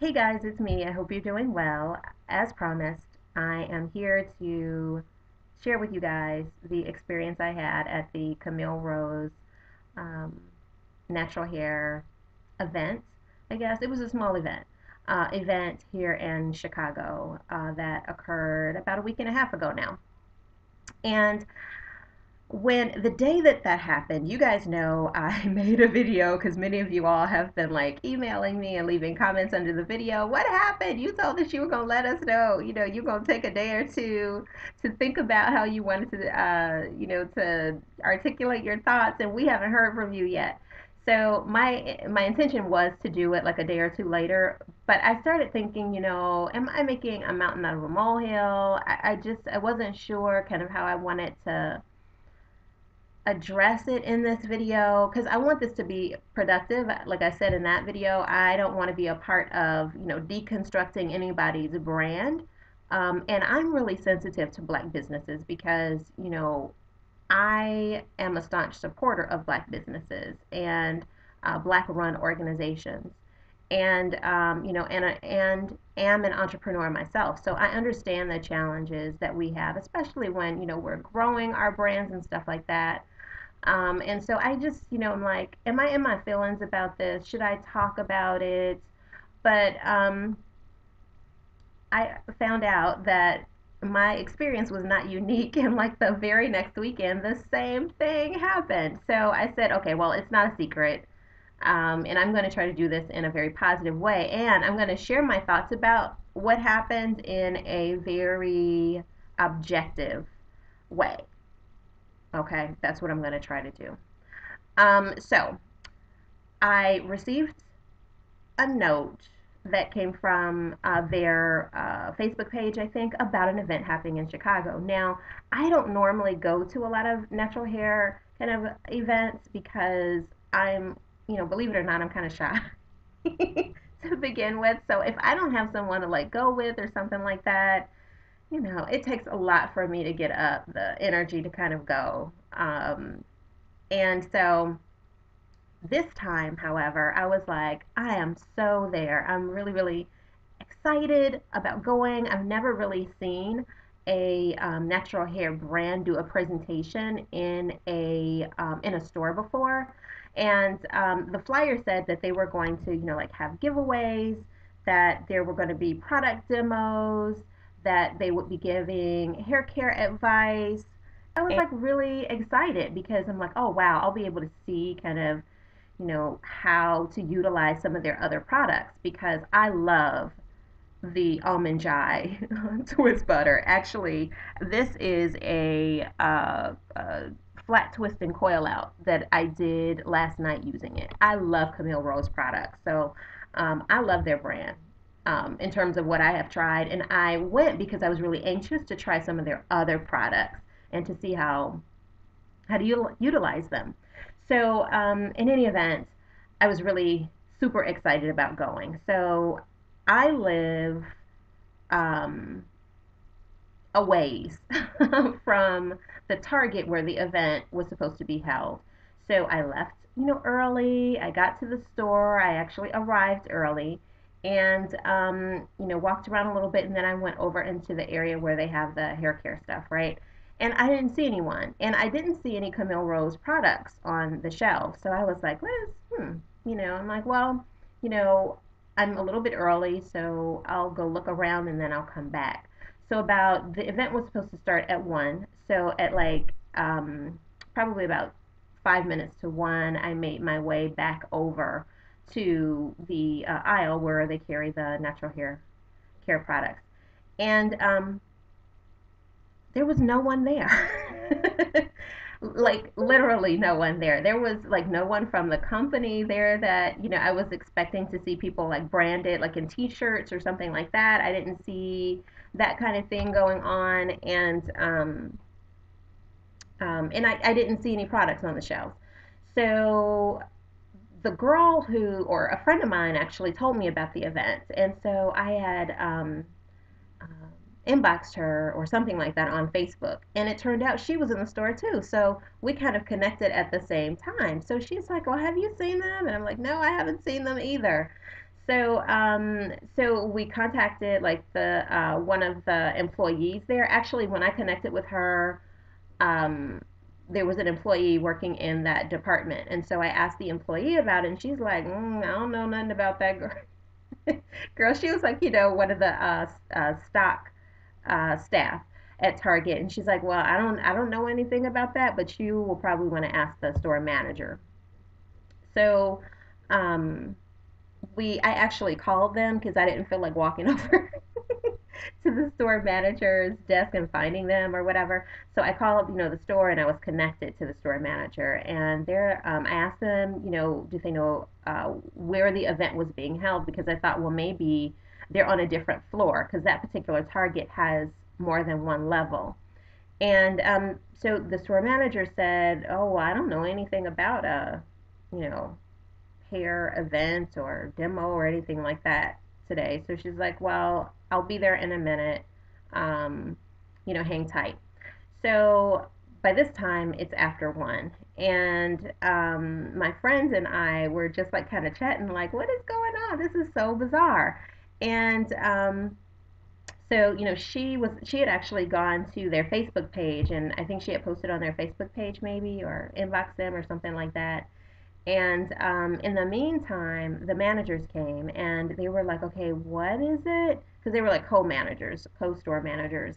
Hey guys, it's me. I hope you're doing well. As promised, I am here to share with you guys the experience I had at the Camille Rose um, natural hair event. I guess it was a small event here in Chicago that occurred about a week and a half ago now. And when the day that happened, you guys know I made a video because many of you all have been like emailing me and leaving comments under the video. What happened? You told us you were going to let us know. You're going to take a day or two to think about how you wanted to, to articulate your thoughts, and we haven't heard from you yet. So my intention was to do it like a day or two later, but I started thinking, am I making a mountain out of a molehill? I wasn't sure kind of how I wanted to address it in this video because I want this to be productive. Like I said in that video, I don't want to be a part of, deconstructing anybody's brand. And I'm really sensitive to black businesses because, I am a staunch supporter of black businesses and black run organizations. And am an entrepreneur myself. So I understand the challenges that we have, especially when, we're growing our brands and stuff like that. And so I just, I'm like, am I in my feelings about this? Should I talk about it? But I found out that my experience was not unique. And like the very next weekend, the same thing happened. So I said, okay, well, it's not a secret. And I'm going to try to do this in a very positive way. And I'm going to share my thoughts about what happened in a very objective way. Okay, that's what I'm going to try to do. So I received a note that came from their Facebook page, I think, about an event happening in Chicago. Now, I don't normally go to a lot of natural hair kind of events because I'm, believe it or not, I'm kind of shy to begin with. So if I don't have someone to like go with or something like that, it takes a lot for me to get up the energy to kind of go. And so this time, however, I was like, I am so there. I'm really, really excited about going. I've never really seen a natural hair brand do a presentation in a store before, and the flyer said that they were going to, like have giveaways, that there were going to be product demos, that they would be giving hair care advice. I was like really excited because I'm like, oh wow, I'll be able to see kind of how to utilize some of their other products because I love the almond joy twist butter. Actually, this is a flat twist and coil out that I did last night using it. I love Camille Rose products, so I love their brand. In terms of what I have tried, and I went because I was really anxious to try some of their other products and to see how to utilize them. So, in any event, I was really super excited about going. So, I live um, a ways from the Target where the event was supposed to be held. So, I left, early. I got to the store. I actually arrived early and, walked around a little bit. And then I went over into the area where they have the hair care stuff, right? And I didn't see anyone. And I didn't see any Camille Rose products on the shelf. So I was like, I'm like, well, you know, I'm a little bit early, so I'll go look around and then I'll come back. So about the event was supposed to start at 1. So at like probably about 5 minutes to 1, I made my way back over to the aisle where they carry the natural hair care products. And there was no one there. Like literally no one there. There was like no one from the company there that, I was expecting to see people like branded like in t-shirts or something like that. I didn't see that kind of thing going on, and I didn't see any products on the shelves. So the girl who, or a friend of mine actually told me about the event, and so I had um, inboxed her or something like that on Facebook. And it turned out she was in the store too. So we kind of connected at the same time. So she's like, well, have you seen them? And I'm like, no, I haven't seen them either. So we contacted like the one of the employees there. Actually, when I connected with her, um, there was an employee working in that department, and so I asked the employee about it, and she's like, I don't know nothing about that girl. Girl, she was like, one of the stock staff at Target, and she's like, well, I don't know anything about that, but you will probably want to ask the store manager. So, um, I actually called them because I didn't feel like walking over to the store manager's desk and finding them or whatever. So I called, the store, and I was connected to the store manager. And I asked them, did they know where the event was being held? Because I thought, well, maybe they're on a different floor because that particular Target has more than one level. And so the store manager said, oh, well, I don't know anything about you know, hair event or demo or anything like that today. So she's like, well, I'll be there in a minute. Um, hang tight. So by this time, it's after 1. And my friends and I were just like kind of chatting, like, what is going on? This is so bizarre. And so, she had actually gone to their Facebook page, and I think she had posted on their Facebook page maybe, or inboxed them or something like that. And in the meantime, the managers came and they were like, okay, what is it? Because they were like co-managers, co-store managers.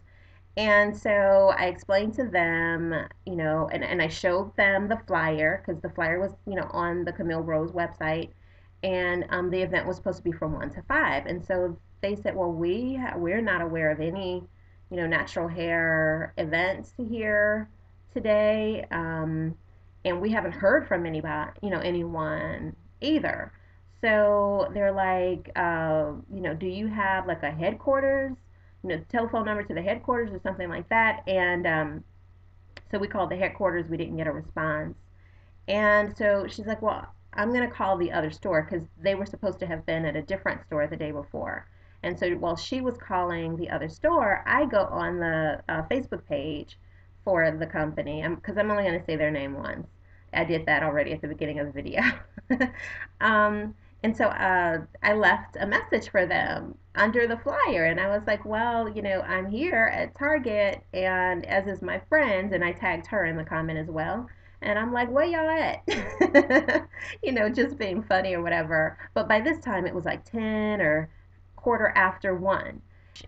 And so I explained to them, and I showed them the flyer because the flyer was, on the Camille Rose website. And the event was supposed to be from 1 to 5. And so they said, well, we're not aware of any, natural hair events here today. And we haven't heard from anybody, anyone either. So they're like, do you have like a headquarters, telephone number to the headquarters or something like that? And so we called the headquarters. We didn't get a response. And so she's like, well, I'm going to call the other store because they were supposed to have been at a different store the day before. And so while she was calling the other store, I go on the Facebook page for the company because I'm only going to say their name once. I did that already at the beginning of the video. um, and so I left a message for them under the flyer. And I was like, well, I'm here at Target, and as is my friends, and I tagged her in the comment as well. And I'm like, where y'all at? Just being funny or whatever. But by this time, it was like 10 or quarter after 1.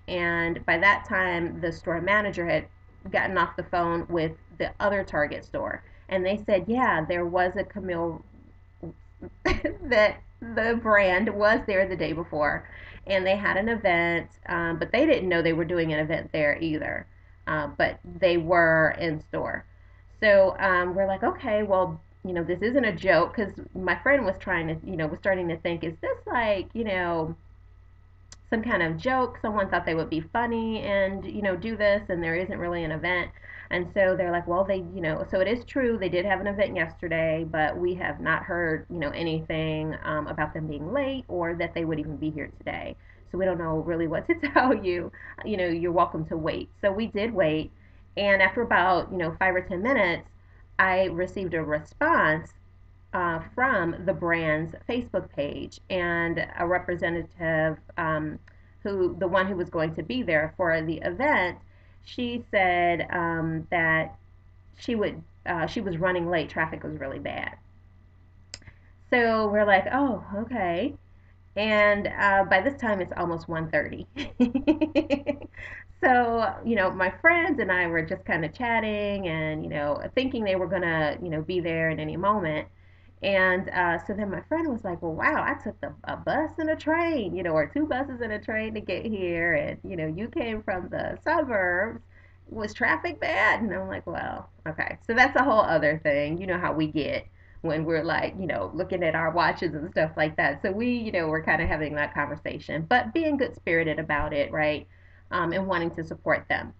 And by that time, the store manager had gotten off the phone with the other Target store. And they said, yeah, there was a Camille that the brand was there the day before. And they had an event, but they didn't know they were doing an event there either. But they were in store. So we're like, okay, well, this isn't a joke because my friend was trying to, was starting to think, is this like, some kind of joke? Someone thought they would be funny and, do this, and there isn't really an event. And so they're like, well, so it is true. They did have an event yesterday, but we have not heard, anything about them being late or that they would even be here today. So we don't know really what to tell you. You're welcome to wait. So we did wait. And after about, 5 or 10 minutes, I received a response from the brand's Facebook page, and a representative, the one who was going to be there for the event, she said that she was running late. Traffic was really bad. So we're like, oh, okay. And by this time, it's almost 1:30. So, my friends and I were just kind of chatting and, thinking they were going to, be there at any moment. And so then my friend was like, well, wow, I took a bus and a train, or 2 buses and a train to get here. And, you came from the suburbs. Was traffic bad? And I'm like, well, okay. So that's a whole other thing. You know how we get when we're like, looking at our watches and stuff like that. So we, we're kind of having that conversation, but being good spirited about it, right? And wanting to support them.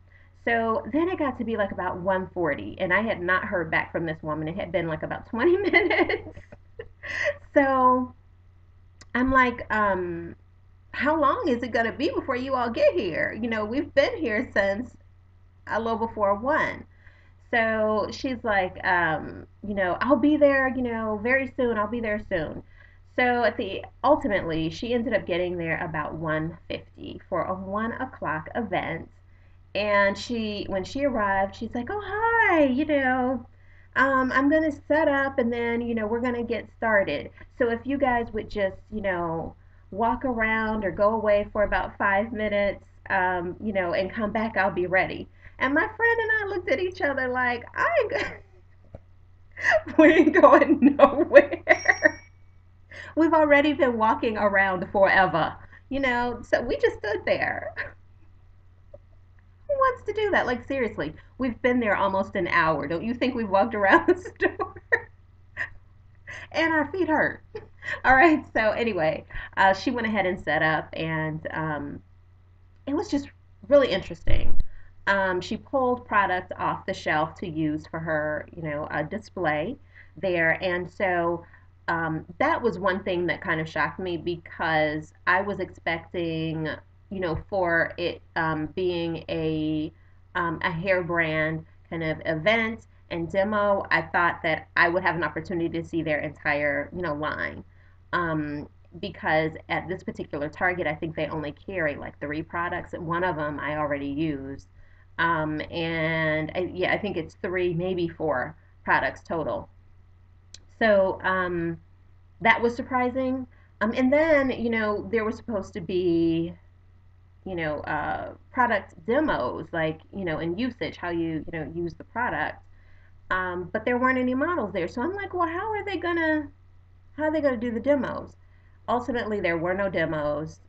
So then it got to be like about 1:40, and I had not heard back from this woman. It had been like about 20 minutes. So I'm like, how long is it going to be before you all get here? We've been here since a little before 1. So she's like, I'll be there, very soon. I'll be there soon. So at the ultimately, she ended up getting there about 1:50 for a 1 o'clock event. And when she arrived, she's like, "Oh, hi, I'm gonna set up, and then we're gonna get started. So if you guys would just walk around or go away for about 5 minutes, and come back, I'll be ready." And my friend and I looked at each other like, we ain't going nowhere. We've already been walking around forever, so we just stood there. Who wants to do that? Like, seriously, we've been there almost an hour. Don't you think we've walked around the store? And our feet hurt. All right, so anyway, she went ahead and set up, and it was just really interesting. She pulled product off the shelf to use for her, a display there. And so that was one thing that kind of shocked me because I was expecting, for it being a hair brand kind of event and demo. I thought that I would have an opportunity to see their entire, line. Um, because at this particular Target, I think they only carry like 3 products. One of them I already used. Yeah, I think it's 3, maybe 4 products total. So that was surprising. And then, there was supposed to be, product demos, like, and usage, how you use the product. But there weren't any models there. So I'm like, well, how are they gonna do the demos? Ultimately, there were no demos.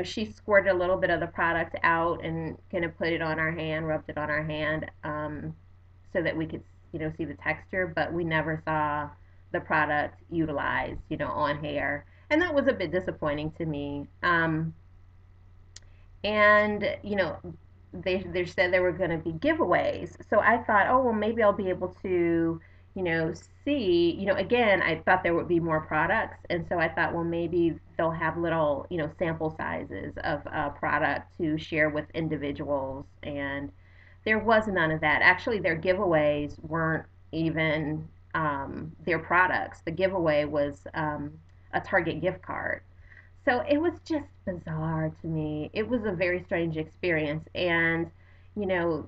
She squirted a little bit of the product out and kind of put it on our hand, rubbed it on our hand, so that we could, see the texture. But we never saw the product utilized, on hair, and that was a bit disappointing to me. And they said there were going to be giveaways, so I thought, oh well, maybe I'll be able to see, again, I thought there would be more products, and so I thought, well, maybe they'll have little sample sizes of product to share with individuals, and there was none of that. Actually, their giveaways weren't even their products. The giveaway was a Target gift card. So it was just bizarre to me. It was a very strange experience. And, you know,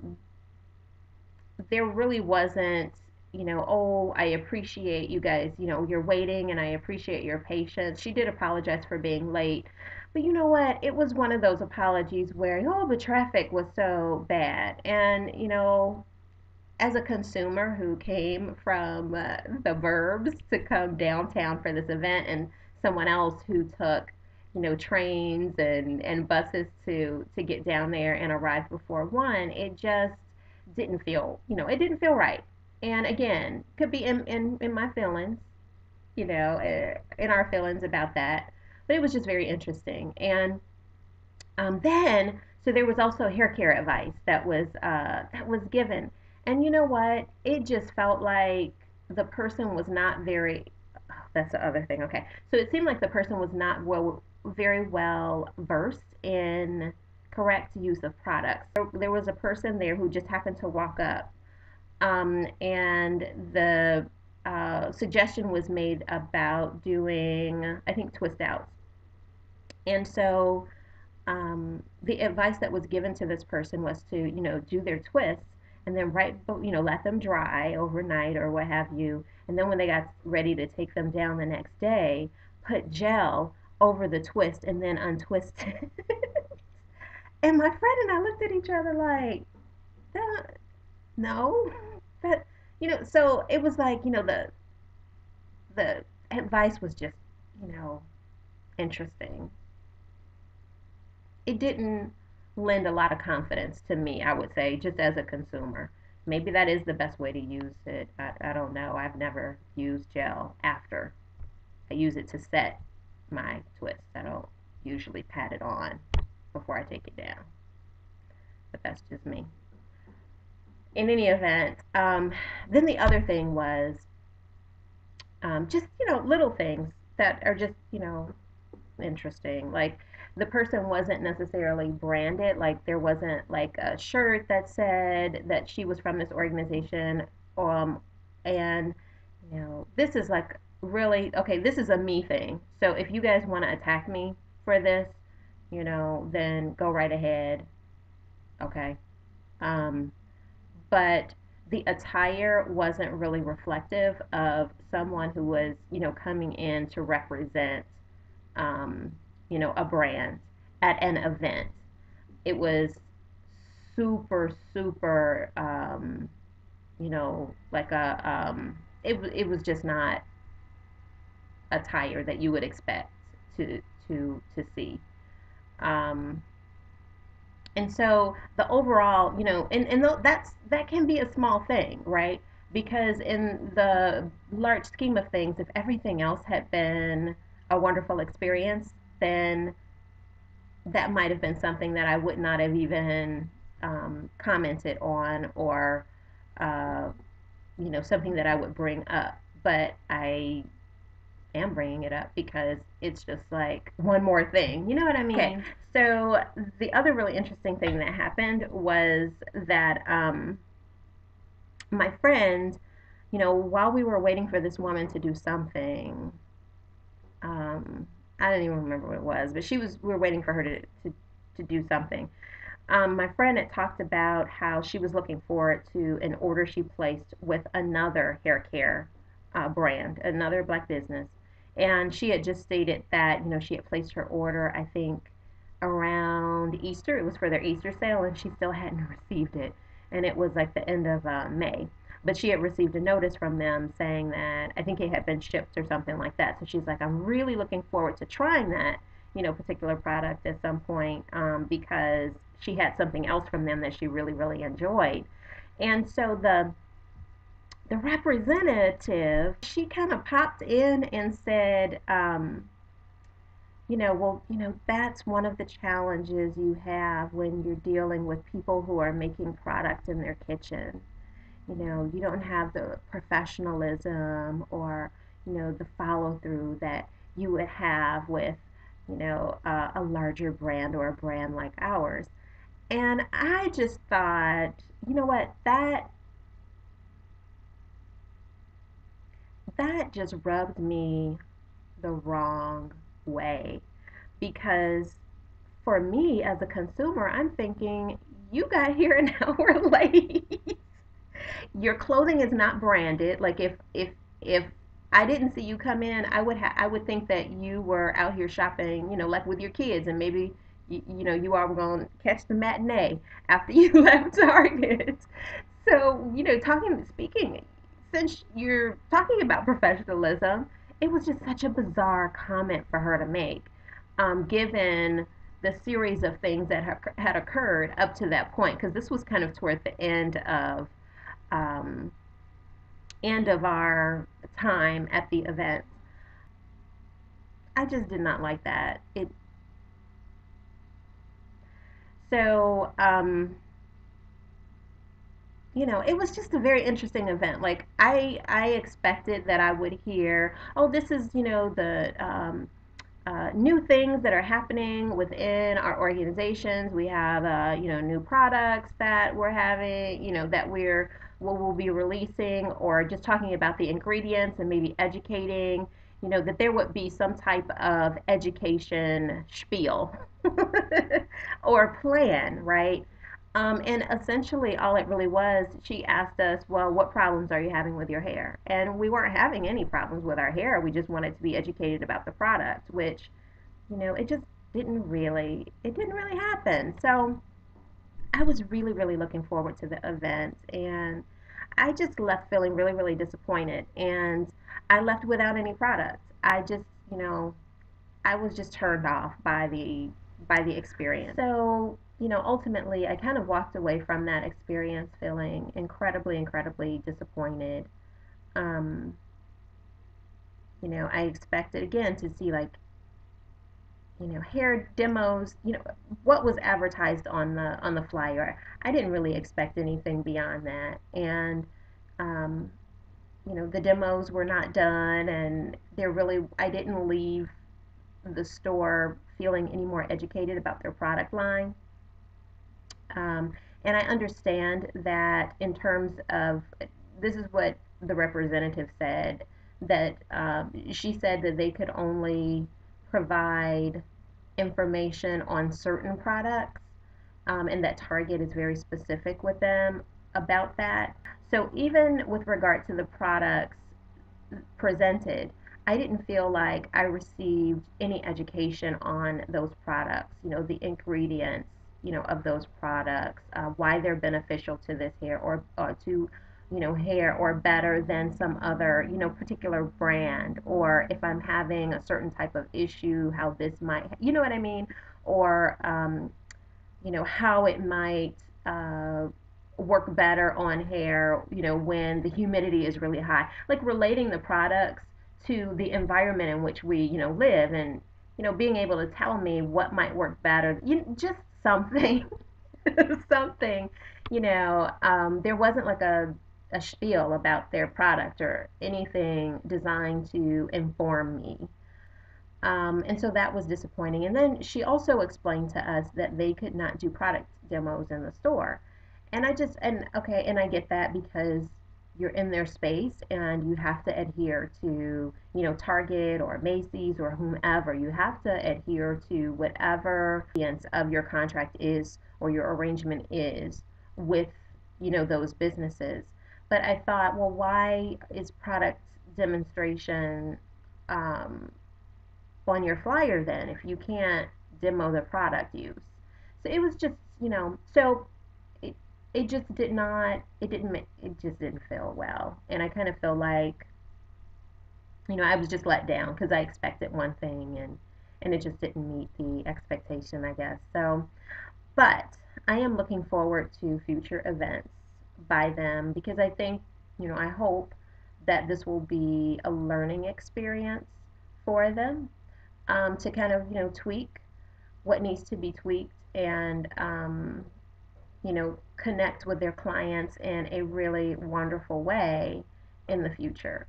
there really wasn't, oh, I appreciate you guys, you're waiting and I appreciate your patience. She did apologize for being late. But you know what? It was one of those apologies where, oh, the traffic was so bad. And, as a consumer who came from the burbs to come downtown for this event, and someone else who took trains and buses to get down there and arrive before 1, it just didn't feel right. And again, could be in my feelings, in our feelings about that, but it was just very interesting. And then, so there was also hair care advice that was given, and you know what? It just felt like the person was not very. Oh, that's the other thing. Okay, so it seemed like the person was not very well versed in correct use of products. There was a person there who just happened to walk up, and the suggestion was made about doing, I think, twist outs, and so the advice that was given to this person was to, do their twists and then let them dry overnight or what have you. And then when they got ready to take them down the next day, put gel over the twist and then untwist it. And my friend and I looked at each other like, no, that, so it was like, the advice was just, you know, interesting. It didn't lend a lot of confidence to me, I would say, just as a consumer. Maybe that is the best way to use it. I don't know. I've never used gel after. I use it to set my twist. I don't usually pat it on before I take it down. But that's just me. In any event, then the other thing was just, little things that are just, interesting. Like the person wasn't necessarily branded. Like there wasn't like a shirt that said that she was from this organization. Um, and this is like really, okay, this is a me thing. So if you guys want to attack me for this, then go right ahead. Okay. Um, but the attire wasn't really reflective of someone who was, coming in to represent, um, a brand at an event. It was super, super, like it was just not attire that you would expect to to see. Um, and so the overall, that can be a small thing, right? Because in the large scheme of things, if everything else had been a wonderful experience, then that might have been something that I would not have even commented on, or uh, something that I would bring up. But I am bringing it up because it's just like one more thing. You know what I mean? Okay. So the other really interesting thing that happened was that my friend, while we were waiting for this woman to do something, um, I don't even remember what it was, but we were waiting for her to do something. My friend had talked about how she was looking forward to an order she placed with another hair care brand, another black business. And she had just stated that, she had placed her order, I think, around Easter. It was for their Easter sale, and she still hadn't received it. And it was like the end of May. But she had received a notice from them saying that I think it had been shipped or something like that. So she's like, I'm really looking forward to trying that, particular product at some point, because she had something else from them that she really, really enjoyed. And so the representative, she kind of popped in and said, well, that's one of the challenges you have when you're dealing with people who are making product in their kitchen. You don't have the professionalism, or, the follow through that you would have with, a larger brand or a brand like ours. And I just thought, you know what, that just rubbed me the wrong way, because for me as a consumer, I'm thinking, you got here an hour late. Your clothing is not branded. Like if I didn't see you come in, I would think that you were out here shopping, like with your kids, and maybe you all were going to catch the matinee after you left Target. So, talking speaking, since you're talking about professionalism, it was just such a bizarre comment for her to make, given the series of things that had occurred up to that point, because this was kind of toward the um, end of our time at the event. I just did not like that. So it was just a very interesting event. Like I expected that I would hear, oh, this is, the new things that are happening within our organizations. We have, new products that we're having, that we'll be releasing, or just talking about the ingredients and maybe educating, that there would be some type of education spiel or plan, right? And essentially, all it really was, she asked us, well, what problems are you having with your hair? And we weren't having any problems with our hair. We just wanted to be educated about the product, which, it just it didn't really happen. So I was really, really looking forward to the event, and I just left feeling really, really disappointed. And I left without any product. I was just turned off by the experience. So, ultimately, I kind of walked away from that experience feeling incredibly, incredibly disappointed. Um, I expected again to see, like, hair demos, what was advertised on the flyer. I didn't really expect anything beyond that. And um, the demos were not done, and I didn't leave the store feeling any more educated about their product line. Um, and I understand that in terms of, this is what the representative said, that she said that they could only provide information on certain products, and that Target is very specific with them about that. So even with regard to the products presented, I didn't feel like I received any education on those products, the ingredients, of those products, why they're beneficial to this hair or to, hair or better than some other, particular brand, or if I'm having a certain type of issue, how this might, you know what I mean? Or, how it might work better on hair, when the humidity is really high. Like relating the products to the environment in which we, live, and, being able to tell me what might work better. Just something, something, there wasn't like a spiel about their product or anything designed to inform me. And so that was disappointing. And then she also explained to us that they could not do product demos in the store. And okay, and I get that because you're in their space and you have to adhere to, Target or Macy's or whomever. You have to adhere to whatever the end of your contract is or your arrangement is with, those businesses. But I thought, well, why is product demonstration um, on your flyer then if you can't demo the product use? So it was just, so it, it just did not, it just didn't feel well. And I kind of feel like, I was just let down because I expected one thing, and it just didn't meet the expectation, I guess. So, but I am looking forward to future events by them because I think, I hope that this will be a learning experience for them, to kind of, tweak what needs to be tweaked, and, connect with their clients in a really wonderful way in the future.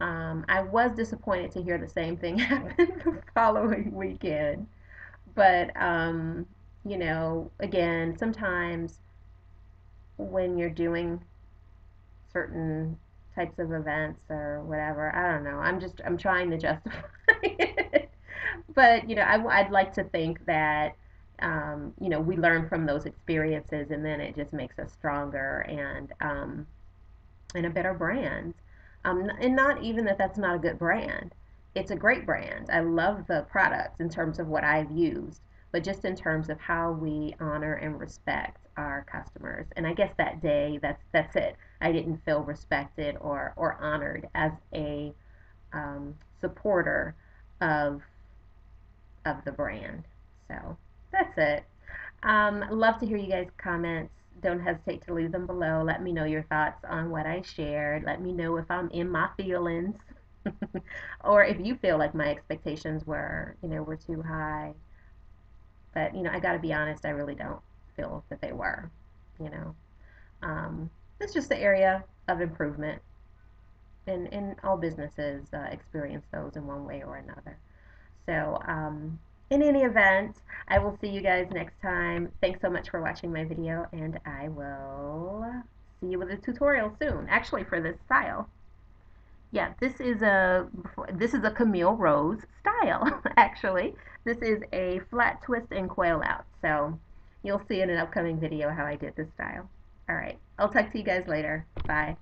I was disappointed to hear the same thing happen the following weekend, but, again, sometimes when you're doing certain types of events or whatever, I don't know. I'm trying to justify it. But, I'd like to think that, we learn from those experiences, and then it just makes us stronger, and a better brand. And not even that that's not a good brand. It's a great brand. I love the products in terms of what I've used, but just in terms of how we honor and respect our customers. And I guess that day, that's it. I didn't feel respected or honored as a, supporter of the brand. So that's it. Love to hear you guys' comments. Don't hesitate to leave them below. Let me know your thoughts on what I shared. Let me know if I'm in my feelings, or if you feel like my expectations were too high. But, I got to be honest, I really don't feel that they were. You know, um, it's just the area of improvement, and all businesses experience those in one way or another. So, in any event, I will see you guys next time. Thanks so much for watching my video, and I will see you with a tutorial soon. Actually, for this style. Yeah, this is a Camille Rose style, actually. This is a flat twist and coil out. So you'll see in an upcoming video how I did this style. All right, I'll talk to you guys later. Bye.